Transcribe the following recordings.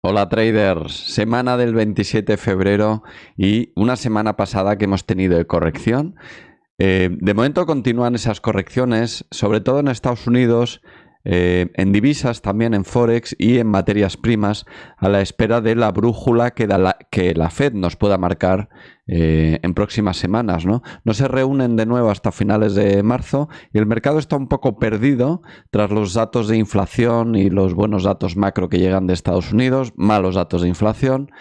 Hola traders, semana del 27 de febrero y una semana pasada que hemos tenido de corrección. De momento continúan esas correcciones, sobre todo en Estados Unidos, en divisas, también en Forex y en materias primas, a la espera de la brújula que la Fed nos pueda marcar en próximas semanas, ¿no? No se reúnen de nuevo hasta finales de marzo y el mercado está un poco perdido tras los datos de inflación y los buenos datos macro que llegan de Estados Unidos, malos datos de inflación.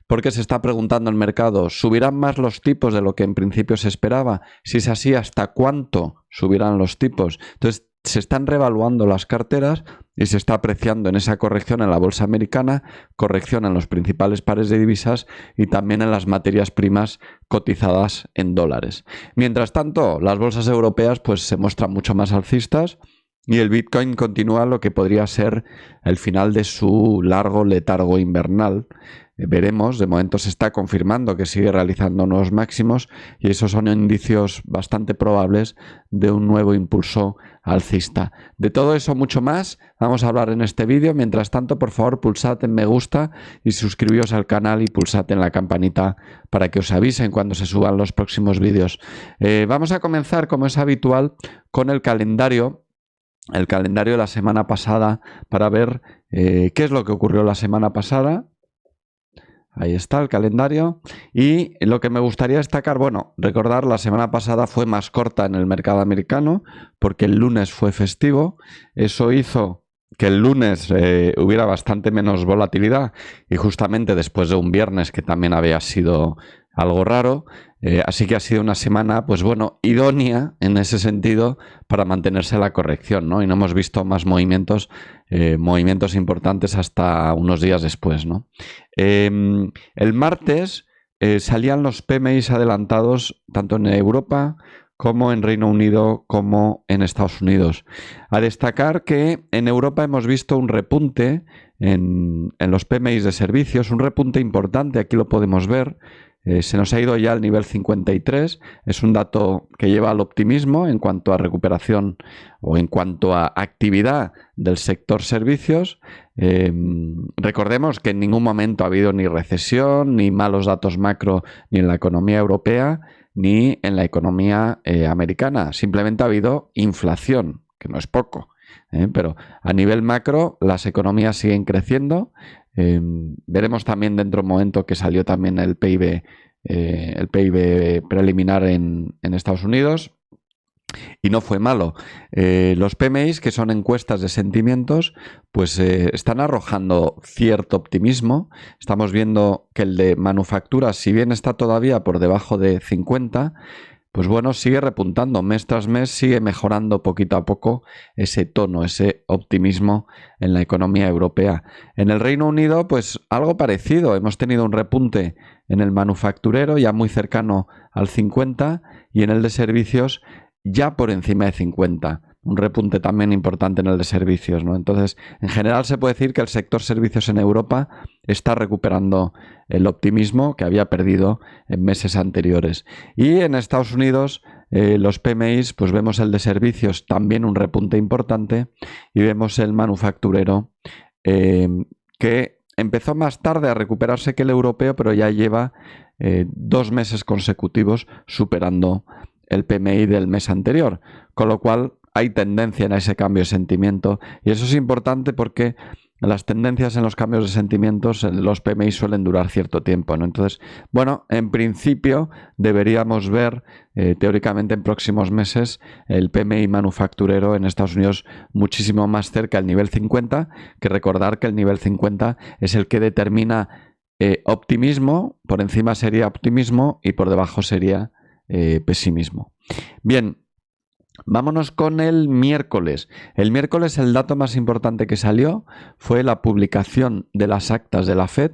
Porque se está preguntando el mercado, ¿subirán más los tipos de lo que en principio se esperaba? Si es así, ¿hasta cuánto subirán los tipos? Entonces, se están revaluando las carteras y se está apreciando en esa corrección en la bolsa americana, corrección en los principales pares de divisas y también en las materias primas cotizadas en dólares. Mientras tanto, las bolsas europeas pues se muestran mucho más alcistas y el Bitcoin continúa lo que podría ser el final de su largo letargo invernal. Veremos, de momento se está confirmando que sigue realizando nuevos máximos y esos son indicios bastante probables de un nuevo impulso alcista. De todo eso mucho más vamos a hablar en este vídeo. Mientras tanto, por favor, pulsad en me gusta y suscribíos al canal y pulsad en la campanita para que os avisen cuando se suban los próximos vídeos. Vamos a comenzar, como es habitual, con el calendario de la semana pasada para ver qué es lo que ocurrió la semana pasada. Ahí está el calendario. Y lo que me gustaría destacar, bueno, recordar, la semana pasada fue más corta en el mercado americano porque el lunes fue festivo. Eso hizo que el lunes hubiera bastante menos volatilidad y justamente después de un viernes que también había sido algo raro. Así que ha sido una semana, pues bueno, idónea en ese sentido para mantenerse la corrección, ¿no? Y no hemos visto más movimientos importantes hasta unos días después, ¿no? El martes salían los PMIs adelantados tanto en Europa como en Reino Unido como en Estados Unidos. A destacar que en Europa hemos visto un repunte en los PMIs de servicios, un repunte importante, aquí lo podemos ver. Se nos ha ido ya al nivel 53, es un dato que lleva al optimismo en cuanto a recuperación o en cuanto a actividad del sector servicios. Recordemos que en ningún momento ha habido ni recesión, ni malos datos macro, ni en la economía europea, ni en la economía americana. Simplemente ha habido inflación, que no es poco. Pero a nivel macro las economías siguen creciendo. Veremos también dentro de un momento que salió también el PIB preliminar en Estados Unidos y no fue malo. Los PMIs, que son encuestas de sentimientos, pues están arrojando cierto optimismo. Estamos viendo que el de manufacturas, si bien está todavía por debajo de 50, pues bueno, sigue repuntando mes tras mes, sigue mejorando poquito a poco ese tono, ese optimismo en la economía europea. En el Reino Unido, pues algo parecido. Hemos tenido un repunte en el manufacturero ya muy cercano al 50 y en el de servicios ya por encima de 50. Un repunte también importante en el de servicios, ¿no? Entonces, en general se puede decir que el sector servicios en Europa está recuperando el optimismo que había perdido en meses anteriores. Y en Estados Unidos, los PMIs, pues vemos el de servicios también un repunte importante y vemos el manufacturero que empezó más tarde a recuperarse que el europeo, pero ya lleva 2 meses consecutivos superando el PMI del mes anterior, con lo cual hay tendencia en ese cambio de sentimiento y eso es importante porque las tendencias en los cambios de sentimientos, los PMI suelen durar cierto tiempo, ¿no? Entonces, bueno, en principio deberíamos ver teóricamente en próximos meses el PMI manufacturero en Estados Unidos muchísimo más cerca del nivel 50, que recordar que el nivel 50 es el que determina optimismo, por encima sería optimismo y por debajo sería pesimismo. Bien, vámonos con el miércoles. El miércoles el dato más importante que salió fue la publicación de las actas de la Fed,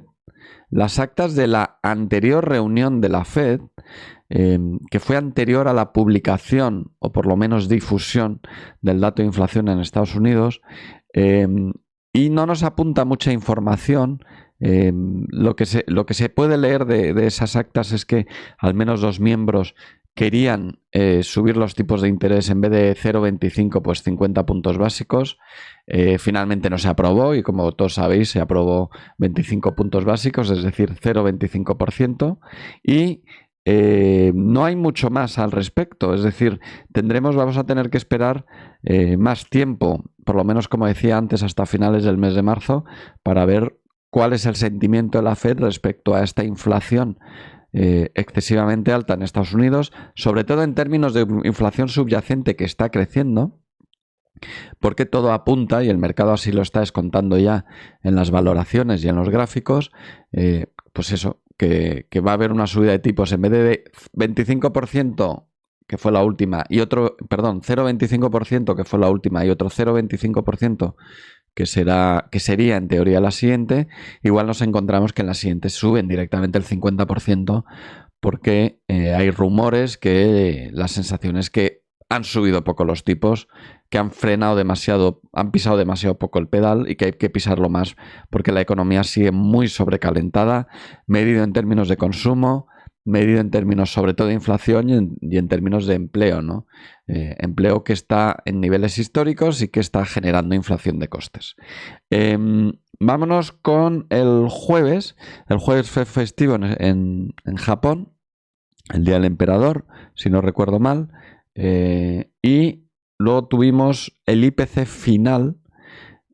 las actas de la anterior reunión de la Fed, que fue anterior a la publicación o por lo menos difusión del dato de inflación en Estados Unidos, y no nos apunta mucha información. Lo que se puede leer de esas actas es que al menos 2 miembros querían subir los tipos de interés en vez de 0,25, pues 50 puntos básicos. Finalmente no se aprobó y, como todos sabéis, se aprobó 25 puntos básicos, es decir, 0,25%. Y no hay mucho más al respecto, es decir, vamos a tener que esperar más tiempo, por lo menos, como decía antes, hasta finales del mes de marzo, para ver cuál es el sentimiento de la Fed respecto a esta inflación excesivamente alta en Estados Unidos, sobre todo en términos de inflación subyacente que está creciendo, porque todo apunta, y el mercado así lo está descontando ya en las valoraciones y en los gráficos, pues eso, que va a haber una subida de tipos en vez de 25%, que fue la última, y otro, perdón, 0,25%, que fue la última, y otro 0,25%, que sería en teoría la siguiente. Igual nos encontramos que en la siguiente suben directamente el 50%, porque hay rumores que la sensación es que han subido poco los tipos, que han frenado demasiado, han pisado demasiado poco el pedal y que hay que pisarlo más porque la economía sigue muy sobrecalentada, medido en términos de consumo, medido en términos sobre todo de inflación y en términos de empleo, ¿no? Empleo que está en niveles históricos y que está generando inflación de costes. Vámonos con el jueves. El jueves fue festivo en Japón, el Día del Emperador, si no recuerdo mal. Y luego tuvimos el IPC final.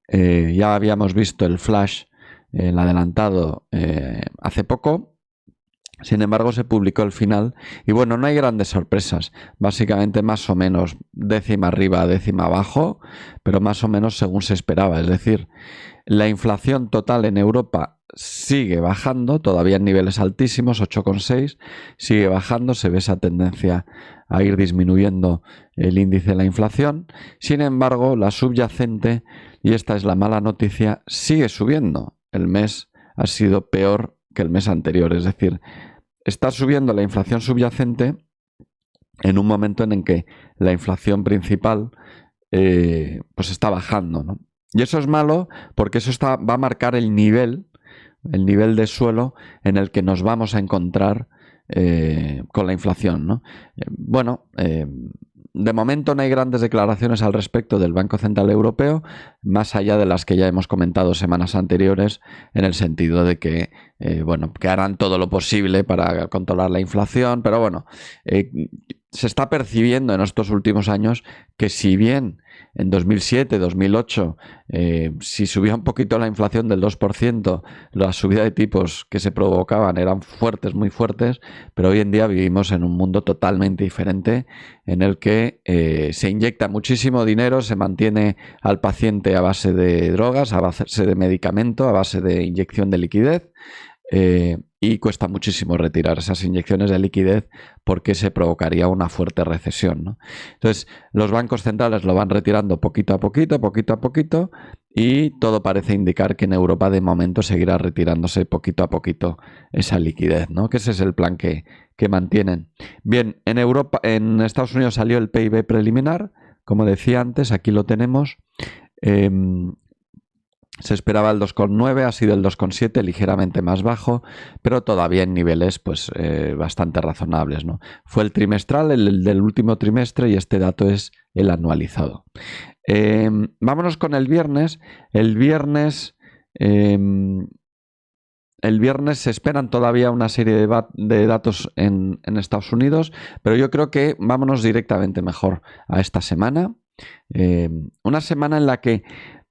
Ya habíamos visto el flash, el adelantado, hace poco. Sin embargo, se publicó el final y bueno, no hay grandes sorpresas. Básicamente más o menos décima arriba, décima abajo, pero más o menos según se esperaba. Es decir, la inflación total en Europa sigue bajando, todavía en niveles altísimos, 8,6, sigue bajando, se ve esa tendencia a ir disminuyendo el índice de la inflación. Sin embargo, la subyacente, y esta es la mala noticia, sigue subiendo. El mes ha sido peor que el mes anterior, es decir, está subiendo la inflación subyacente en un momento en el que la inflación principal pues está bajando, ¿no? Y eso es malo porque eso va a marcar el nivel de suelo en el que nos vamos a encontrar con la inflación, ¿no? De momento no hay grandes declaraciones al respecto del Banco Central Europeo, más allá de las que ya hemos comentado semanas anteriores, en el sentido de que, que harán todo lo posible para controlar la inflación, pero bueno, se está percibiendo en estos últimos años que, si bien en 2007, 2008, si subía un poquito la inflación del 2%, la subida de tipos que se provocaban eran fuertes, muy fuertes, pero hoy en día vivimos en un mundo totalmente diferente en el que se inyecta muchísimo dinero, se mantiene al paciente a base de drogas, a base de medicamento, a base de inyección de liquidez, y cuesta muchísimo retirar esas inyecciones de liquidez porque se provocaría una fuerte recesión, ¿no? Entonces, los bancos centrales lo van retirando poquito a poquito, y todo parece indicar que en Europa de momento seguirá retirándose poquito a poquito esa liquidez, ¿no? Que ese es el plan que mantienen. Bien, en Europa, en Estados Unidos salió el PIB preliminar, como decía antes, aquí lo tenemos. Se esperaba el 2,9, ha sido el 2,7, ligeramente más bajo, pero todavía en niveles pues bastante razonables, ¿no? Fue el trimestral, el del último trimestre, y este dato es el anualizado. Vámonos con el viernes. El viernes se esperan todavía una serie de datos en Estados Unidos, pero yo creo que vámonos directamente mejor a esta semana. Una semana en la que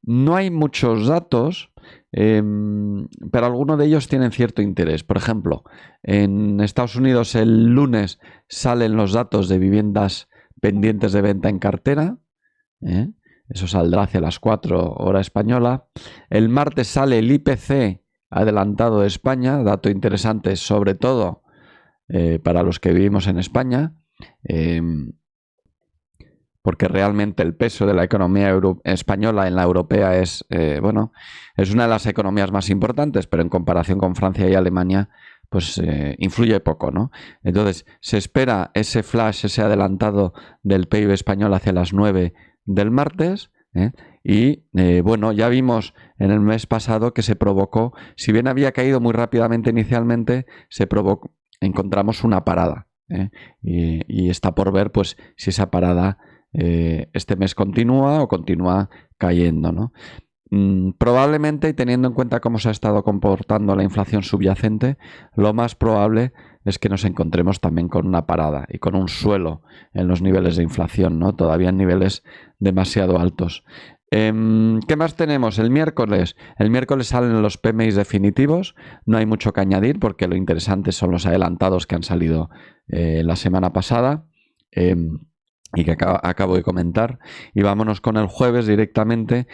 no hay muchos datos, pero algunos de ellos tienen cierto interés. Por ejemplo, en Estados Unidos el lunes salen los datos de viviendas pendientes de venta en cartera. Eso saldrá hacia las 4 hora española. El martes sale el IPC adelantado de España, dato interesante sobre todo para los que vivimos en España, porque realmente el peso de la economía española en la europea es una de las economías más importantes, pero en comparación con Francia y Alemania, pues influye poco, ¿no? Entonces, se espera ese flash, ese adelantado del PIB español hacia las 9 del martes, y ya vimos en el mes pasado que se provocó, si bien había caído muy rápidamente inicialmente, encontramos una parada. y está por ver pues si esa parada este mes continúa o continúa cayendo, ¿no? Probablemente, y teniendo en cuenta cómo se ha estado comportando la inflación subyacente, lo más probable es que nos encontremos también con una parada y con un suelo en los niveles de inflación, ¿no? Todavía en niveles demasiado altos. ¿Qué más tenemos? El miércoles. El miércoles salen los PMIs definitivos. No hay mucho que añadir porque lo interesante son los adelantados que han salido la semana pasada y que acabo de comentar. Y vámonos con el jueves directamente.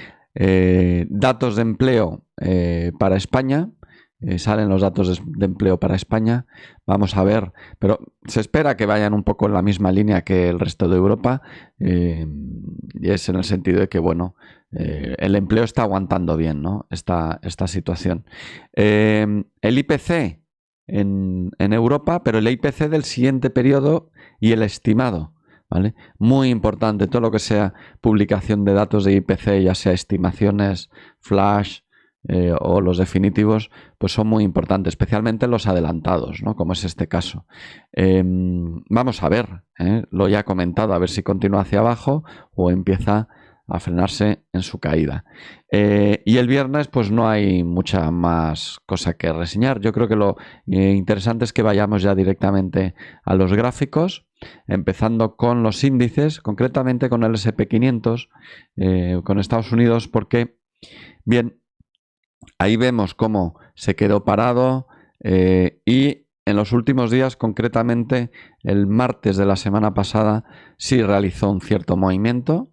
Datos de empleo para España. Salen los datos de empleo para España. Vamos a ver, pero se espera que vayan un poco en la misma línea que el resto de Europa, y es en el sentido de que, bueno, el empleo está aguantando bien, ¿no? Esta situación. El IPC en Europa, pero el IPC del siguiente periodo y el estimado, ¿vale? Muy importante, todo lo que sea publicación de datos de IPC, ya sea estimaciones, flash, o los definitivos, pues son muy importantes, especialmente los adelantados, ¿no? Como es este caso. Vamos a ver, lo ya he comentado, a ver si continúa hacia abajo o empieza a frenarse en su caída. Y el viernes pues no hay mucha más cosa que reseñar. Yo creo que lo interesante es que vayamos ya directamente a los gráficos, empezando con los índices, concretamente con el SP500, con Estados Unidos, porque, bien, ahí vemos cómo se quedó parado y en los últimos días, concretamente el martes de la semana pasada, sí realizó un cierto movimiento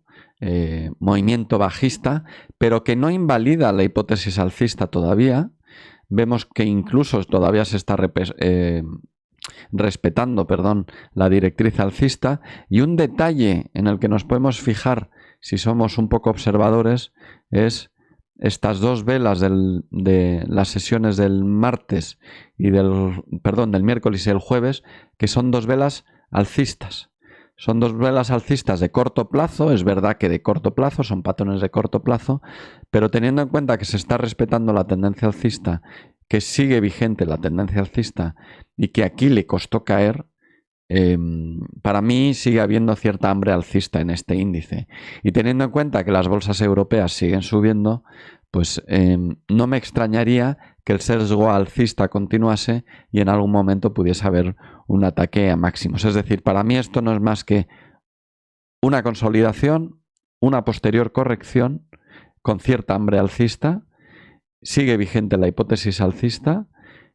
bajista, pero que no invalida la hipótesis alcista todavía. Vemos que incluso todavía se está respetando, la directriz alcista. Y un detalle en el que nos podemos fijar si somos un poco observadores es estas dos velas de las sesiones del martes y del miércoles y el jueves, que son dos velas alcistas. Son dos velas alcistas de corto plazo, es verdad que de corto plazo, son patrones de corto plazo, pero teniendo en cuenta que se está respetando la tendencia alcista, que sigue vigente la tendencia alcista y que aquí le costó caer, para mí sigue habiendo cierta hambre alcista en este índice. Y teniendo en cuenta que las bolsas europeas siguen subiendo, pues no me extrañaría que el sesgo alcista continuase y en algún momento pudiese haber un ataque a máximos. Es decir, para mí esto no es más que una consolidación, una posterior corrección con cierta hambre alcista, sigue vigente la hipótesis alcista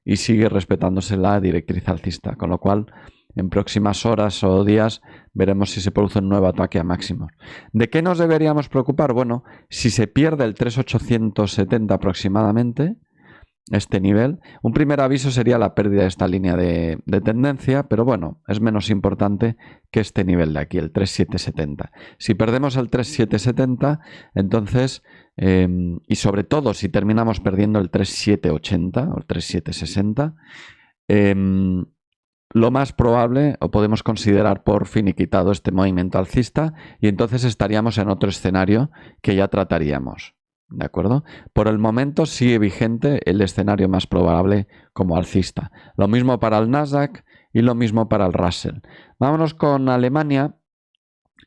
y sigue respetándose la directriz alcista, con lo cual en próximas horas o días veremos si se produce un nuevo ataque a máximos. ¿De qué nos deberíamos preocupar? Bueno, si se pierde el 3.870 aproximadamente, este nivel, un primer aviso sería la pérdida de esta línea de tendencia, pero bueno, es menos importante que este nivel de aquí, el 3.770. Si perdemos el 3.770, entonces, y sobre todo si terminamos perdiendo el 3.780 o el 3.760, lo más probable, o podemos considerar por finiquitado este movimiento alcista, y entonces estaríamos en otro escenario que ya trataríamos. ¿De acuerdo? Por el momento sigue vigente el escenario más probable como alcista. Lo mismo para el Nasdaq y lo mismo para el Russell. Vámonos con Alemania.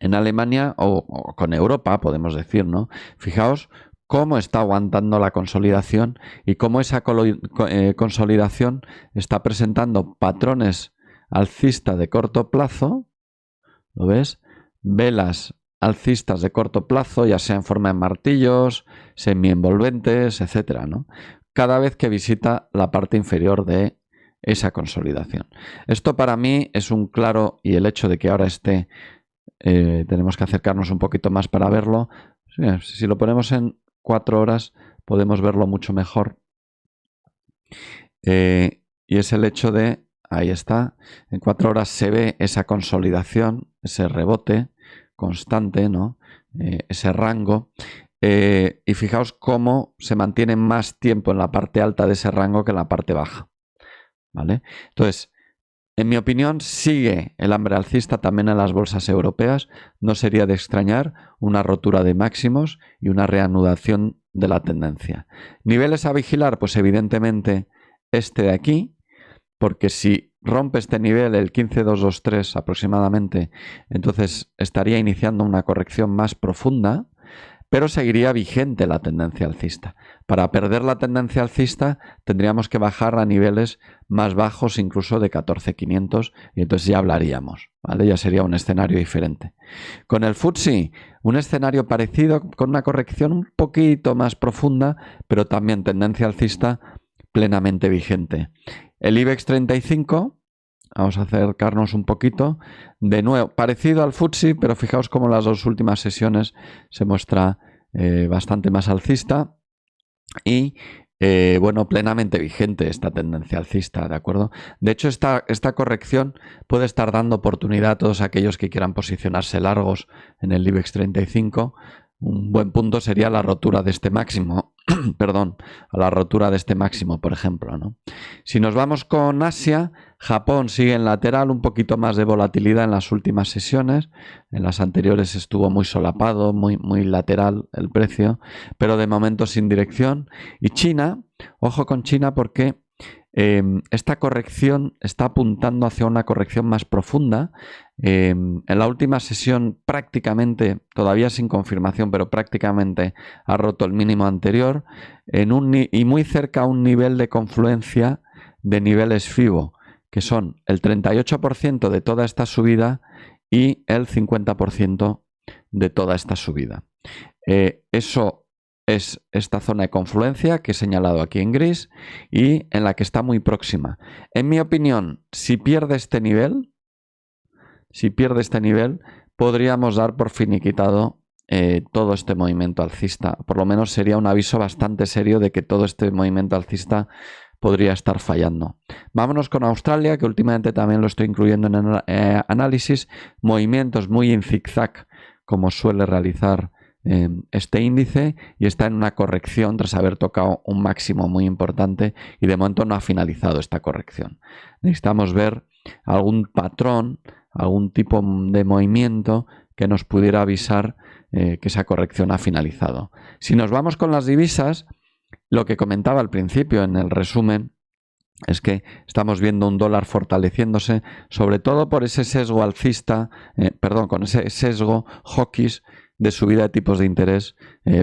En Alemania, o con Europa, podemos decir, ¿no? Fijaos cómo está aguantando la consolidación y cómo esa consolidación está presentando patrones alcistas de corto plazo. ¿Lo ves? Velas alcistas de corto plazo, ya sea en forma de martillos, semienvolventes, etcétera, ¿no? Cada vez que visita la parte inferior de esa consolidación. Esto para mí es un claro, y el hecho de que ahora esté, tenemos que acercarnos un poquito más para verlo. Si lo ponemos en 4 horas podemos verlo mucho mejor. Y es el hecho de, ahí está, en 4 horas se ve esa consolidación, ese rebote constante, ¿no? Ese rango. Y fijaos cómo se mantiene más tiempo en la parte alta de ese rango que en la parte baja. ¿Vale? Entonces, en mi opinión, sigue el hambre alcista también en las bolsas europeas. No sería de extrañar una rotura de máximos y una reanudación de la tendencia. Niveles a vigilar, pues evidentemente este de aquí. porque si rompe este nivel, el 15.223 aproximadamente, entonces estaría iniciando una corrección más profunda, pero seguiría vigente la tendencia alcista. Para perder la tendencia alcista tendríamos que bajar a niveles más bajos, incluso de 14.500, y entonces ya hablaríamos, ¿vale? Ya sería un escenario diferente. Con el FTSE, un escenario parecido, con una corrección un poquito más profunda, pero también tendencia alcista plenamente vigente. El IBEX 35... Vamos a acercarnos un poquito. De nuevo, parecido al FTSE, pero fijaos cómo las dos últimas sesiones se muestra bastante más alcista y, bueno, plenamente vigente esta tendencia alcista, ¿de acuerdo? De hecho, esta corrección puede estar dando oportunidad a todos aquellos que quieran posicionarse largos en el IBEX 35. Un buen punto sería la rotura de este máximo, perdón, a la rotura de este máximo, por ejemplo, ¿no? Si nos vamos con Asia, Japón sigue en lateral, un poquito más de volatilidad en las últimas sesiones. En las anteriores estuvo muy solapado, muy lateral el precio, pero de momento sin dirección. Y China, ojo con China porque esta corrección está apuntando hacia una corrección más profunda. En la última sesión prácticamente, todavía sin confirmación, pero prácticamente ha roto el mínimo anterior y muy cerca a un nivel de confluencia de niveles FIBO, que son el 38% de toda esta subida y el 50% de toda esta subida. Eso es esta zona de confluencia que he señalado aquí en gris y en la que está muy próxima. En mi opinión, si pierde este nivel, podríamos dar por finiquitado todo este movimiento alcista. Por lo menos sería un aviso bastante serio de que todo este movimiento alcista podría estar fallando. Vámonos con Australia, que últimamente también lo estoy incluyendo en el análisis. Movimientos muy en zigzag, como suele realizar este índice, y está en una corrección tras haber tocado un máximo muy importante y de momento no ha finalizado esta corrección. Necesitamos ver algún patrón, algún tipo de movimiento que nos pudiera avisar que esa corrección ha finalizado. Si nos vamos con las divisas, lo que comentaba al principio en el resumen es que estamos viendo un dólar fortaleciéndose, sobre todo por ese sesgo alcista, con ese sesgo hawkish de subida de tipos de interés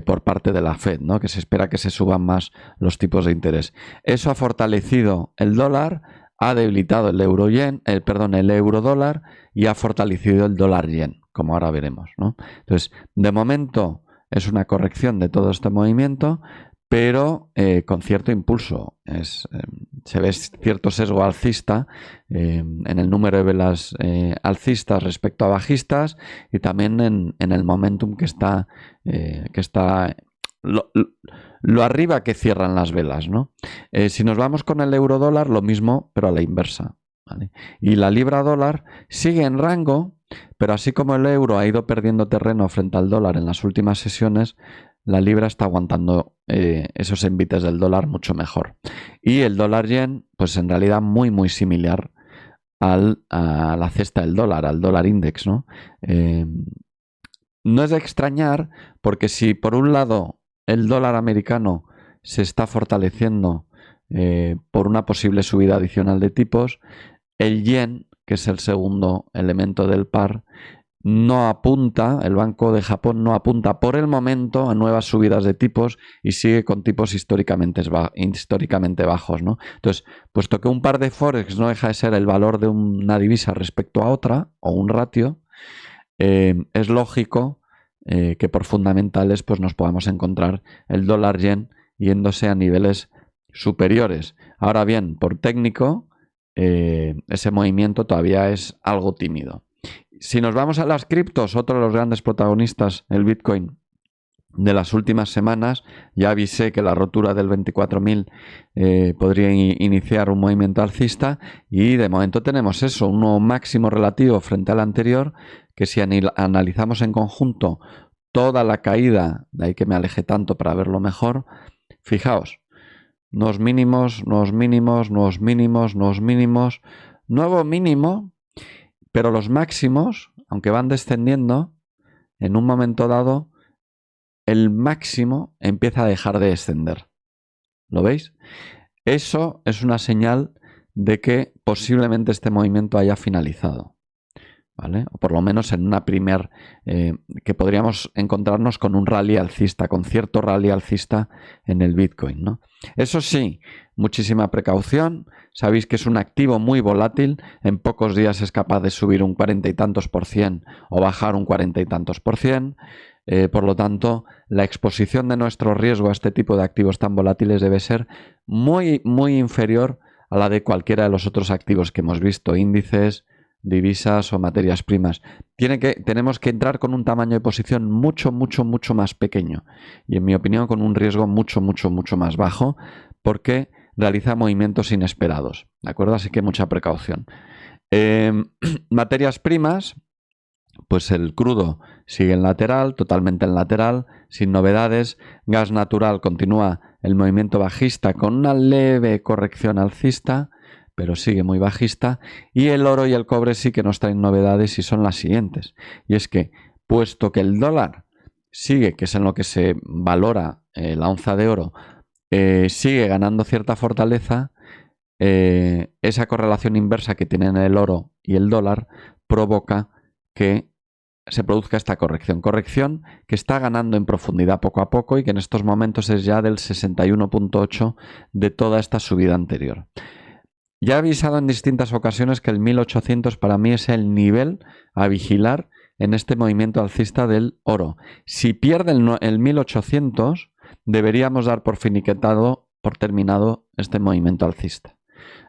por parte de la Fed, ¿no? Que se espera que se suban más los tipos de interés. Eso ha fortalecido el dólar, ha debilitado el euro dólar y ha fortalecido el dólar yen, como ahora veremos, ¿no? Entonces, de momento es una corrección de todo este movimiento, pero con cierto impulso. Se ve cierto sesgo alcista en el número de velas alcistas respecto a bajistas y también en el momentum que está lo arriba que cierran las velas, ¿no? Si nos vamos con el euro dólar, lo mismo, pero a la inversa, ¿vale? Y la libra dólar sigue en rango, pero así como el euro ha ido perdiendo terreno frente al dólar en las últimas sesiones, la libra está aguantando esos envites del dólar mucho mejor. Y el dólar yen, pues en realidad muy similar a la cesta del dólar, al dólar index, ¿no? No es de extrañar porque si por un lado el dólar americano se está fortaleciendo por una posible subida adicional de tipos, el yen, que es el segundo elemento del par, no apunta, el Banco de Japón no apunta por el momento a nuevas subidas de tipos y sigue con tipos históricamente bajos, ¿no? Entonces, puesto que un par de forex no deja de ser el valor de una divisa respecto a otra, o un ratio, es lógico que por fundamentales pues nos podamos encontrar el dólar yen yéndose a niveles superiores. Ahora bien, por técnico, ese movimiento todavía es algo tímido. Si nos vamos a las criptos, otro de los grandes protagonistas, el Bitcoin, de las últimas semanas, ya avisé que la rotura del 24.000 podría iniciar un movimiento alcista y de momento tenemos eso, un nuevo máximo relativo frente al anterior, que si analizamos en conjunto toda la caída, de ahí que me alejé tanto para verlo mejor, fijaos, nuevos mínimos, nuevo mínimo, pero los máximos, aunque van descendiendo, en un momento dado, el máximo empieza a dejar de descender. ¿Lo veis? Eso es una señal de que posiblemente este movimiento haya finalizado, ¿vale? O por lo menos en una que podríamos encontrarnos con un rally alcista, con cierto rally alcista en el Bitcoin, ¿no? Eso sí, muchísima precaución. Sabéis que es un activo muy volátil. En pocos días es capaz de subir un 40 y tantos % o bajar un 40 y tantos %. Por lo tanto, la exposición de nuestro riesgo a este tipo de activos tan volátiles debe ser muy, muy inferior a la de cualquiera de los otros activos que hemos visto, índices, divisas o materias primas. Tenemos que entrar con un tamaño de posición mucho, mucho, mucho más pequeño y, en mi opinión, con un riesgo mucho, mucho, mucho más bajo, porque realiza movimientos inesperados, ¿de acuerdo? Así que mucha precaución. Materias primas, pues el crudo sigue en lateral, totalmente en lateral, sin novedades. Gas natural continúa el movimiento bajista con una leve corrección alcista, pero sigue muy bajista. Y el oro y el cobre sí que nos traen novedades y son las siguientes. Y es que, puesto que el dólar sigue, que es en lo que se valora la onza de oro, sigue ganando cierta fortaleza, esa correlación inversa que tienen el oro y el dólar provoca que se produzca esta corrección que está ganando en profundidad poco a poco y que en estos momentos es ya del 61.8 de toda esta subida anterior. Ya he avisado en distintas ocasiones que el 1800 para mí es el nivel a vigilar en este movimiento alcista del oro. Si pierde el 1800, deberíamos dar por finiquetado, por terminado este movimiento alcista.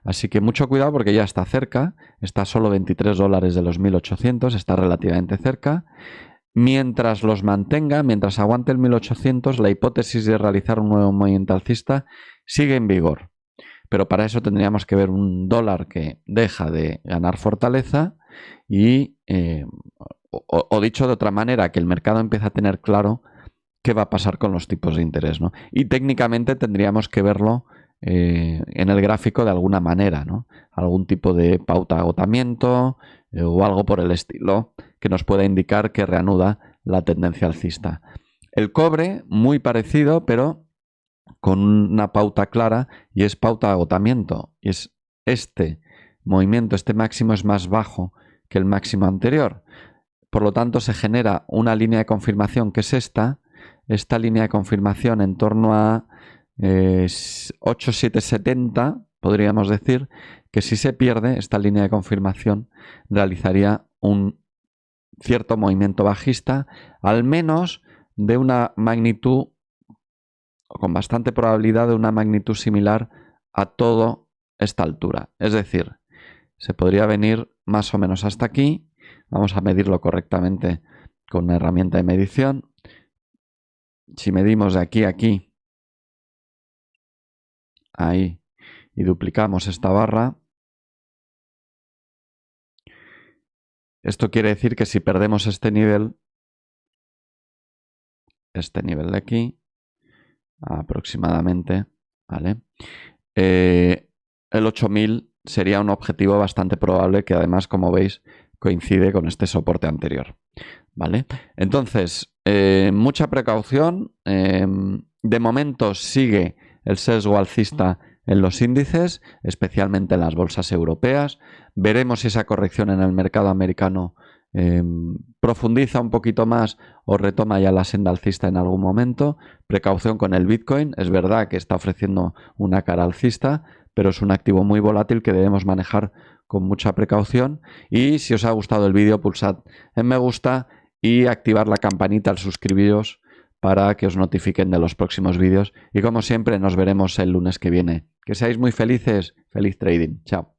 Así que mucho cuidado porque ya está cerca, está a solo $23 de los 1800, está relativamente cerca. Mientras los mantenga, mientras aguante el 1800, la hipótesis de realizar un nuevo movimiento alcista sigue en vigor. Pero para eso tendríamos que ver un dólar que deja de ganar fortaleza y, o dicho de otra manera, que el mercado empieza a tener claro qué va a pasar con los tipos de interés, ¿no? Y técnicamente tendríamos que verlo en el gráfico de alguna manera, ¿no? Algún tipo de pauta de agotamiento o algo por el estilo que nos pueda indicar que reanuda la tendencia alcista. El cobre, muy parecido, pero con una pauta clara, y es pauta de agotamiento. Y es este movimiento, este máximo es más bajo que el máximo anterior. Por lo tanto, se genera una línea de confirmación que es esta línea de confirmación en torno a 8,770, podríamos decir, que si se pierde esta línea de confirmación realizaría un cierto movimiento bajista, al menos de una magnitud, o con bastante probabilidad de una magnitud similar a toda esta altura. Es decir, se podría venir más o menos hasta aquí. Vamos a medirlo correctamente con una herramienta de medición. Si medimos de aquí a aquí, ahí, y duplicamos esta barra, esto quiere decir que si perdemos este nivel de aquí, aproximadamente, ¿vale? El 8000 sería un objetivo bastante probable que además, como veis, coincide con este soporte anterior, ¿vale? Entonces, mucha precaución. De momento sigue el sesgo alcista en los índices, especialmente en las bolsas europeas. Veremos si esa corrección en el mercado americano profundiza un poquito más o retoma ya la senda alcista en algún momento. Precaución con el Bitcoin. Es verdad que está ofreciendo una cara alcista, pero es un activo muy volátil que debemos manejar con mucha precaución. Y si os ha gustado el vídeo, pulsad en me gusta y activar la campanita al suscribiros para que os notifiquen de los próximos vídeos. Y como siempre, nos veremos el lunes que viene. Que seáis muy felices. Feliz trading. Chao.